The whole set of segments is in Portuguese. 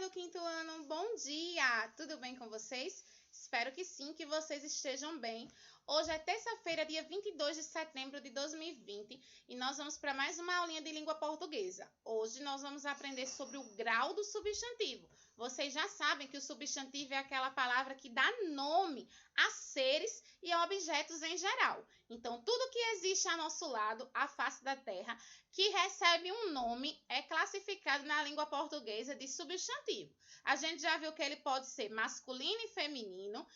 do quinto ano, bom dia! Tudo bem com vocês? Espero que sim, que vocês estejam bem. Hoje é terça-feira, dia 22 de setembro de 2020 e nós vamos para mais uma aulinha de língua portuguesa. Hoje nós vamos aprender sobre o grau do substantivo. Vocês já sabem que o substantivo é aquela palavra que dá nome a seres e a objetos em geral. Então, tudo que existe ao nosso lado, à face da terra, que recebe um nome, é classificado na língua portuguesa de substantivo. A gente já viu que ele pode ser masculino e feminino,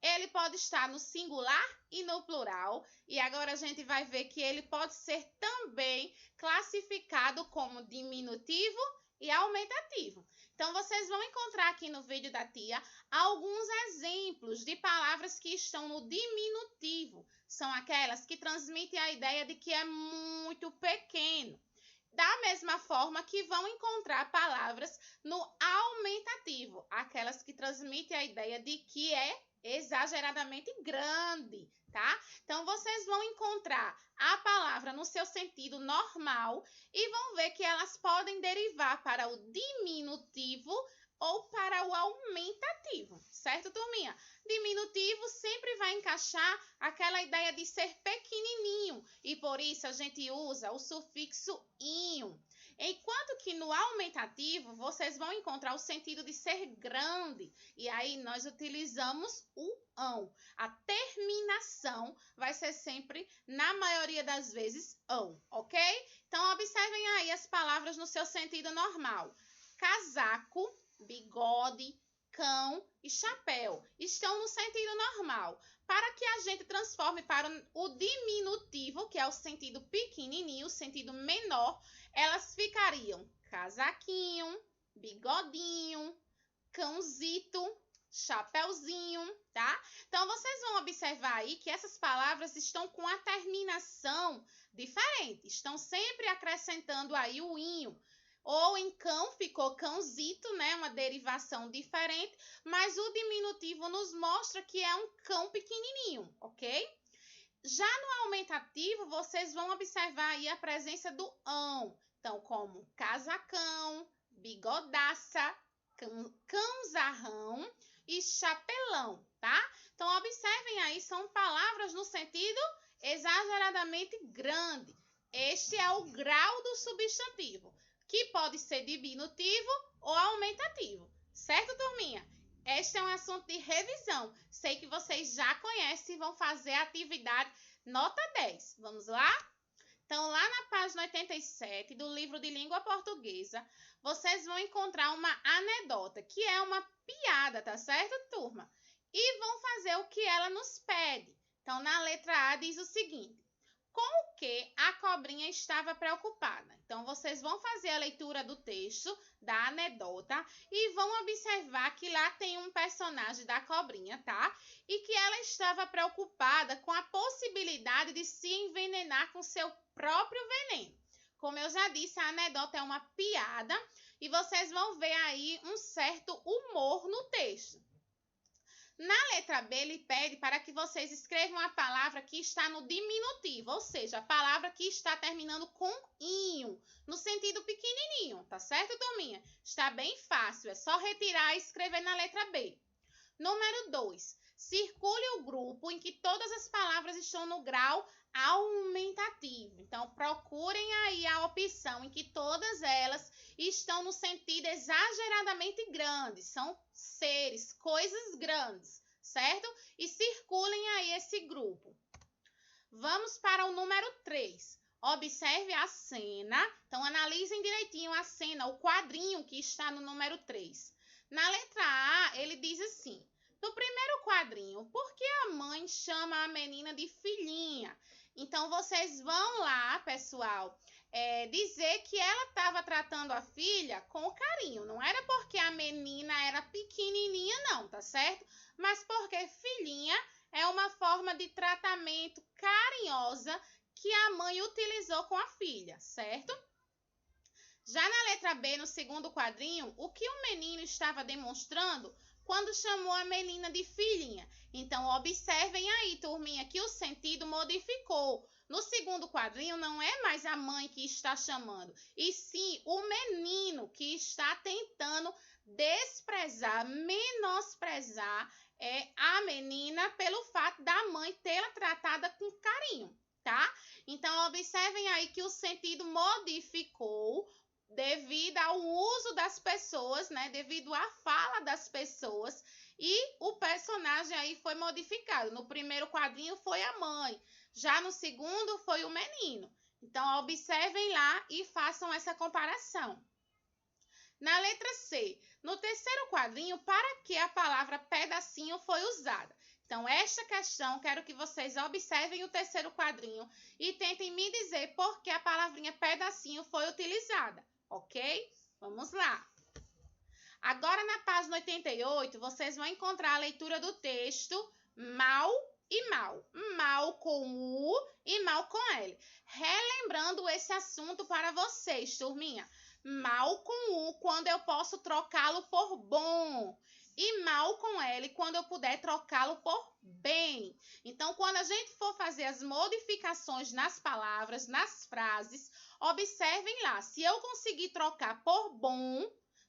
ele pode estar no singular e no plural, e agora a gente vai ver que ele pode ser também classificado como diminutivo e aumentativo. Então, vocês vão encontrar aqui no vídeo da tia alguns exemplos de palavras que estão no diminutivo. São aquelas que transmitem a ideia de que é muito pequeno. Da mesma forma que vão encontrar palavras no aumentativo, aquelas que transmitem a ideia de que é exageradamente grande, tá? Então, vocês vão encontrar a palavra no seu sentido normal e vão ver que elas podem derivar para o diminutivo ou para o aumentativo, certo, turminha? Diminutivo sempre vai encaixar aquela ideia de ser pequenininho e por isso a gente usa o sufixo inho. Enquanto que no aumentativo vocês vão encontrar o sentido de ser grande e aí nós utilizamos o ão. A terminação vai ser sempre, na maioria das vezes, ão, ok? Então, observem aí as palavras no seu sentido normal. Casaco, bigode, cão e chapéu estão no sentido normal. Para que a gente transforme para o diminutivo, que é o sentido pequenininho, o sentido menor, elas ficariam casaquinho, bigodinho, cãozito, chapéuzinho, tá? Então, vocês vão observar aí que essas palavras estão com a terminação diferente. Estão sempre acrescentando aí o inho. Ou em cão ficou cãozito, né? Uma derivação diferente, mas o diminutivo nos mostra que é um cão pequenininho, ok? Já no aumentativo, vocês vão observar aí a presença do ão. Então, como casacão, bigodaça, cãozarrão e chapelão, tá? Então, observem aí, são palavras no sentido exageradamente grande. Este é o grau do substantivo, que pode ser diminutivo ou aumentativo. Certo, turminha? Este é um assunto de revisão. Sei que vocês já conhecem e vão fazer a atividade nota 10. Vamos lá? Então, lá na página 87 do livro de língua portuguesa, vocês vão encontrar uma anedota, que é uma piada, tá certo, turma? E vão fazer o que ela nos pede. Então, na letra A diz o seguinte: com o que a cobrinha estava preocupada? Então, vocês vão fazer a leitura do texto, da anedota, e vão observar que lá tem um personagem da cobrinha, tá? E que ela estava preocupada com a possibilidade de se envenenar com seu próprio veneno. Como eu já disse, a anedota é uma piada e vocês vão ver aí um certo humor no texto. Na letra B, ele pede para que vocês escrevam a palavra que está no diminutivo, ou seja, a palavra que está terminando com inho, no sentido pequenininho, tá certo, turminha? Está bem fácil, é só retirar e escrever na letra B. Número 2. Circule o grupo em que todas as palavras estão no grau aumentativo. Então, procurem aí a opção em que todas elas estão no sentido exageradamente grande. São seres, coisas grandes, certo? E circulem aí esse grupo. Vamos para o número 3. Observe a cena. Então, analisem direitinho a cena, o quadrinho que está no número 3. Na letra A, ele diz assim: no primeiro quadrinho, por que a mãe chama a menina de filhinha? Então, vocês vão lá, pessoal, dizer que ela estava tratando a filha com carinho. Não era porque a menina era pequenininha, não, tá certo? Mas porque filhinha é uma forma de tratamento carinhosa que a mãe utilizou com a filha, certo? Já na letra B, no segundo quadrinho, o que o menino estava demonstrando quando chamou a menina de filhinha? Então, observem aí, turminha, que o sentido modificou. No segundo quadrinho, não é mais a mãe que está chamando, e sim o menino que está tentando desprezar, menosprezar a menina pelo fato da mãe tê-la tratada com carinho, tá? Então, observem aí que o sentido modificou devido ao uso das pessoas, né? Devido à fala das pessoas, e o personagem aí foi modificado. No primeiro quadrinho foi a mãe, já no segundo foi o menino. Então, observem lá e façam essa comparação. Na letra C, no terceiro quadrinho, para que a palavra pedacinho foi usada? Então, esta questão, quero que vocês observem o terceiro quadrinho e tentem me dizer por que a palavrinha pedacinho foi utilizada, ok? Vamos lá. Agora, na página 88, vocês vão encontrar a leitura do texto mal e mal. Mal com U e mal com L. Relembrando esse assunto para vocês, turminha. Mal com U quando eu posso trocá-lo por bom. E mal com L quando eu puder trocá-lo por bem. Então, quando a gente for fazer as modificações nas palavras, nas frases, observem lá. Se eu conseguir trocar por bom,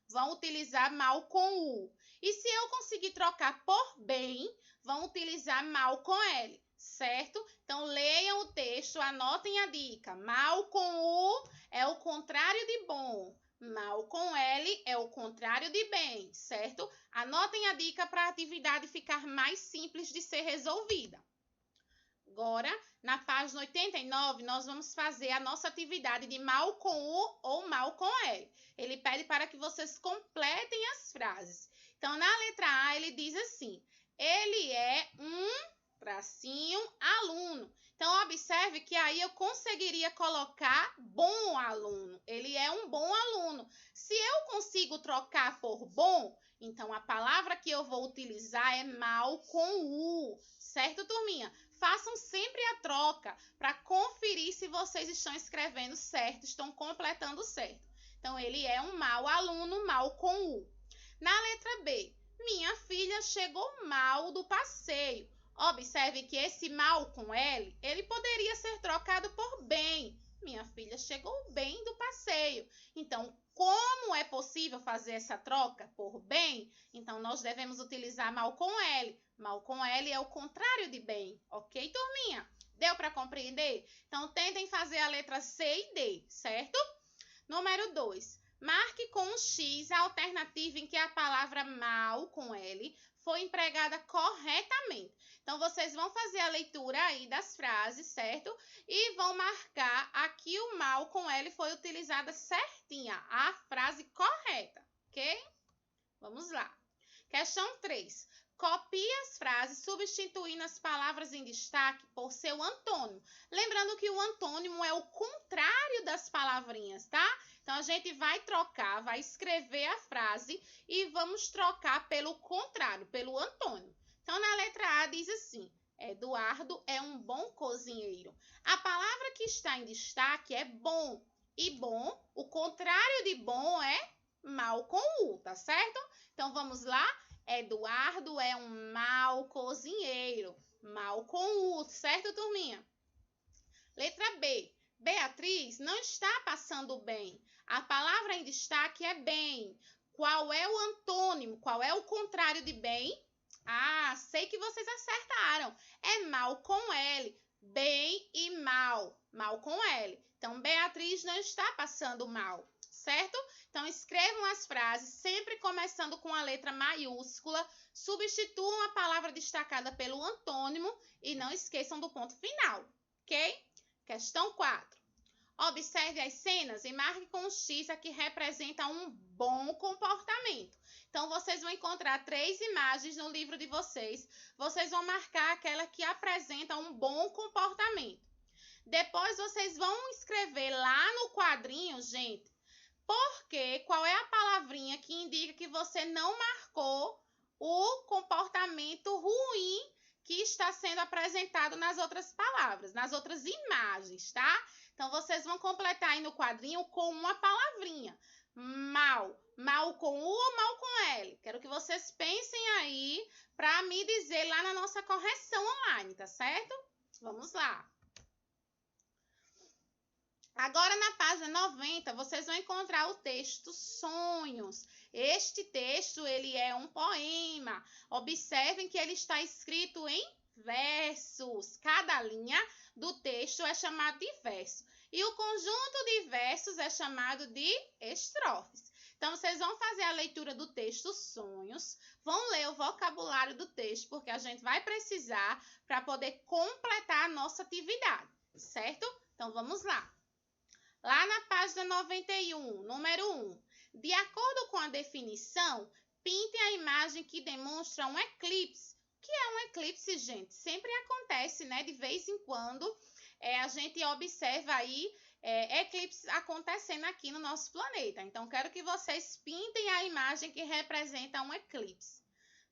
vão utilizar mal com U. E se eu conseguir trocar por bem, vão utilizar mal com L, certo? Então, leiam o texto, anotem a dica. Mal com U é o contrário de bom. Mal com L é o contrário de bem, certo? Anotem a dica para a atividade ficar mais simples de ser resolvida. Agora, na página 89, nós vamos fazer a nossa atividade de mal com U ou mal com L. Ele pede para que vocês completem as frases. Então, na letra A, ele diz assim: ele é um aluno. Então, observe que aí eu conseguiria colocar bom aluno. Ele é um bom aluno. Se eu consigo trocar por bom, então a palavra que eu vou utilizar é mal com U. Certo, turminha? Façam sempre a troca para conferir se vocês estão escrevendo certo, estão completando certo. Então, ele é um mau aluno, mal com U. Na letra B, minha filha chegou mal do passeio. Observe que esse mal com L, ele poderia ser trocado por bem. Minha filha chegou bem do passeio. Então, como é possível fazer essa troca por bem? Então, nós devemos utilizar mal com L. Mal com L é o contrário de bem, ok, turminha? Deu para compreender? Então, tentem fazer a letra C e D, certo? Número 2. Marque com um X a alternativa em que a palavra mal com L foi empregada corretamente. Então, vocês vão fazer a leitura aí das frases, certo? E vão marcar aqui o mal com L foi utilizada certinha, a frase correta, ok? Vamos lá. Questão 3. Copie as frases substituindo as palavras em destaque por seu antônimo. Lembrando que o antônimo é o contrário das palavrinhas, tá? Então, a gente vai trocar, vai escrever a frase e vamos trocar pelo contrário, pelo antônimo. Então, na letra A diz assim: Eduardo é um bom cozinheiro. A palavra que está em destaque é bom. E bom, o contrário de bom é mal com U, tá certo? Então, vamos lá. Eduardo é um mau cozinheiro. Mal com U, certo, turminha? Letra B. Beatriz não está passando bem. A palavra em destaque é bem. Qual é o antônimo? Qual é o contrário de bem? Ah, sei que vocês acertaram. É mal com L. Bem e mal. Mal com L. Então, Beatriz não está passando mal, certo? Então, escrevam as frases sempre começando com a letra maiúscula. Substituam a palavra destacada pelo antônimo e não esqueçam do ponto final, ok? Questão 4. Observe as cenas e marque com um X a que representa um bom comportamento. Então, vocês vão encontrar 3 imagens no livro de vocês. Vocês vão marcar aquela que apresenta um bom comportamento. Depois, vocês vão escrever lá no quadrinho, gente, porque qual é a palavrinha que indica que você não marcou o comportamento ruim que está sendo apresentado nas outras palavras, nas outras imagens, tá? Então, vocês vão completar aí no quadrinho com uma palavrinha. Mal. Mal com U ou mal com L? Quero que vocês pensem aí para me dizer lá na nossa correção online, tá certo? Vamos lá. Agora, na página 90, vocês vão encontrar o texto sonhos. Este texto, ele é um poema. Observem que ele está escrito em versos. Cada linha do texto é chamado de verso. E o conjunto de versos é chamado de estrofes. Então, vocês vão fazer a leitura do texto Sonhos, vão ler o vocabulário do texto, porque a gente vai precisar para poder completar a nossa atividade, certo? Então, vamos lá. Lá na página 91, número 1. De acordo com a definição, pinte a imagem que demonstra um eclipse. O que é um eclipse, gente? Sempre acontece, né? De vez em quando, a gente observa aí eclipses acontecendo aqui no nosso planeta. Então, quero que vocês pintem a imagem que representa um eclipse.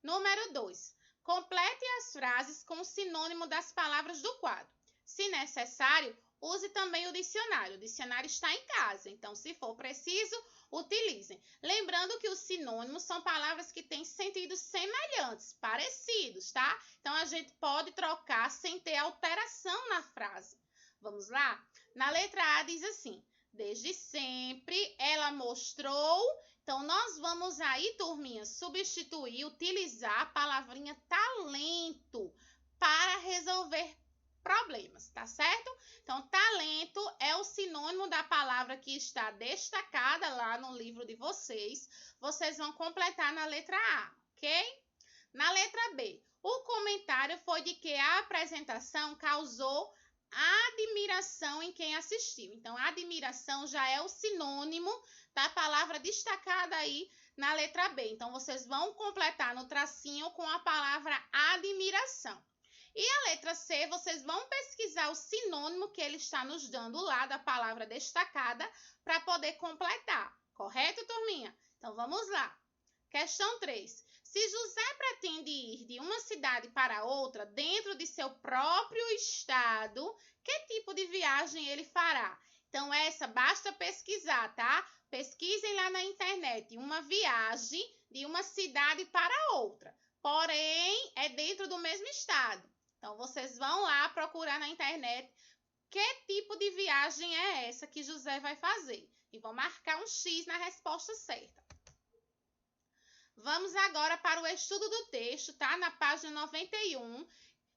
Número 2. Complete as frases com o sinônimo das palavras do quadro. Se necessário, use também o dicionário. O dicionário está em casa, então, se for preciso, utilizem. Lembrando que os sinônimos são palavras que têm sentidos semelhantes, parecidos, tá? Então, a gente pode trocar sem ter alteração na frase. Vamos lá? Na letra A diz assim: desde sempre ela mostrou. Então, nós vamos aí, turminha, substituir, utilizar a palavrinha talento para resolver problemas, tá certo? Então, talento é o sinônimo da palavra que está destacada lá no livro de vocês. Vocês vão completar na letra A, ok? Na letra B, o comentário foi de que a apresentação causou admiração em quem assistiu. Então, admiração já é o sinônimo da palavra destacada aí na letra B. Então, vocês vão completar no tracinho com a palavra admiração. E a letra C, vocês vão pesquisar o sinônimo que ele está nos dando lá da palavra destacada para poder completar. Correto, turminha? Então, vamos lá. Questão 3. Se José pretende ir de uma cidade para outra dentro de seu próprio estado, que tipo de viagem ele fará? Então, essa basta pesquisar, tá? Pesquisem lá na internet uma viagem de uma cidade para outra, porém, é dentro do mesmo estado. Então, vocês vão lá procurar na internet que tipo de viagem é essa que José vai fazer e vão marcar um X na resposta certa. Vamos agora para o estudo do texto, tá? Na página 91,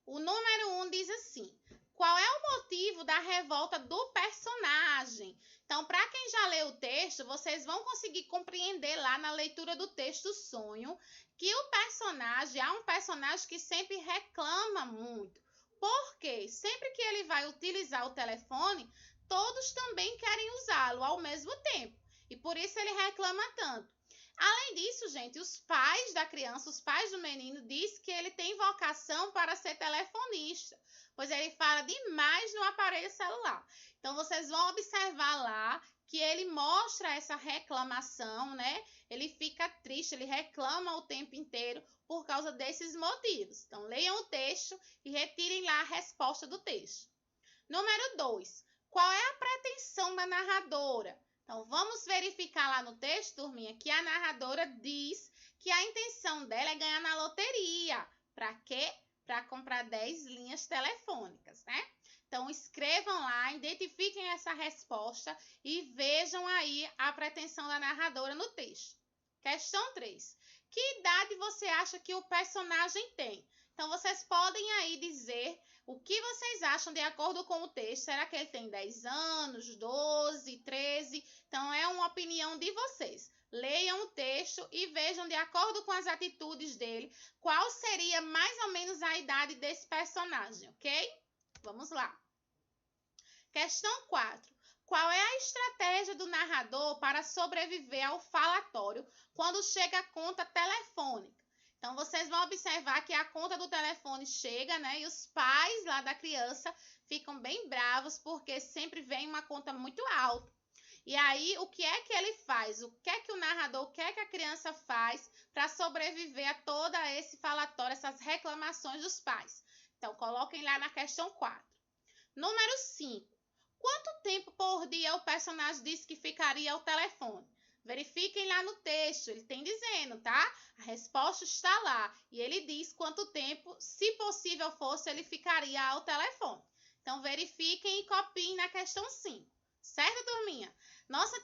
o número 1 diz assim: qual é o motivo da revolta do personagem? Então, para quem já leu o texto, vocês vão conseguir compreender lá na leitura do texto Sonho que o personagem é um personagem que sempre reclama muito. Por quê? Sempre que ele vai utilizar o telefone, todos também querem usá-lo ao mesmo tempo. E por isso ele reclama tanto. Além disso, gente, os pais da criança, os pais do menino, dizem que ele tem vocação para ser telefonista, pois ele fala demais no aparelho celular. Então, vocês vão observar lá que ele mostra essa reclamação, né? Ele fica triste, ele reclama o tempo inteiro por causa desses motivos. Então, leiam o texto e retirem lá a resposta do texto. Número 2. Qual é a pretensão da narradora? Então, vamos verificar lá no texto, turminha, que a narradora diz que a intenção dela é ganhar na loteria. Para quê? Para comprar 10 linhas telefônicas, né? Então, escrevam lá, identifiquem essa resposta e vejam aí a pretensão da narradora no texto. Questão 3. Que idade você acha que o personagem tem? Então, vocês podem aí dizer o que vocês acham de acordo com o texto. Será que ele tem 10 anos, 12, 13? Então, é uma opinião de vocês. Leiam o texto e vejam, de acordo com as atitudes dele, qual seria mais ou menos a idade desse personagem, ok? Vamos lá. Questão 4. Qual é a estratégia do narrador para sobreviver ao falatório quando chega a conta telefônica? Então, vocês vão observar que a conta do telefone chega, né? E os pais lá da criança ficam bem bravos porque sempre vem uma conta muito alta. E aí, o que é que ele faz? O que é que o narrador, o que é que a criança faz para sobreviver a todo esse falatório, essas reclamações dos pais? Então, coloquem lá na questão 4. Número 5. Quanto tempo por dia o personagem disse que ficaria ao telefone? Verifiquem lá no texto, ele tem dizendo, tá? A resposta está lá e ele diz quanto tempo, se possível fosse, ele ficaria ao telefone. Então, verifiquem e copiem na questão 5. Certo, turminha? Nossa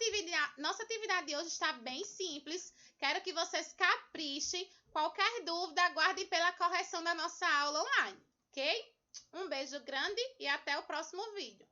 atividade de hoje está bem simples, que Quero que vocês caprichem. Qualquer dúvida, aguardem pela correção da nossa aula online, ok? Um beijo grande e até o próximo vídeo.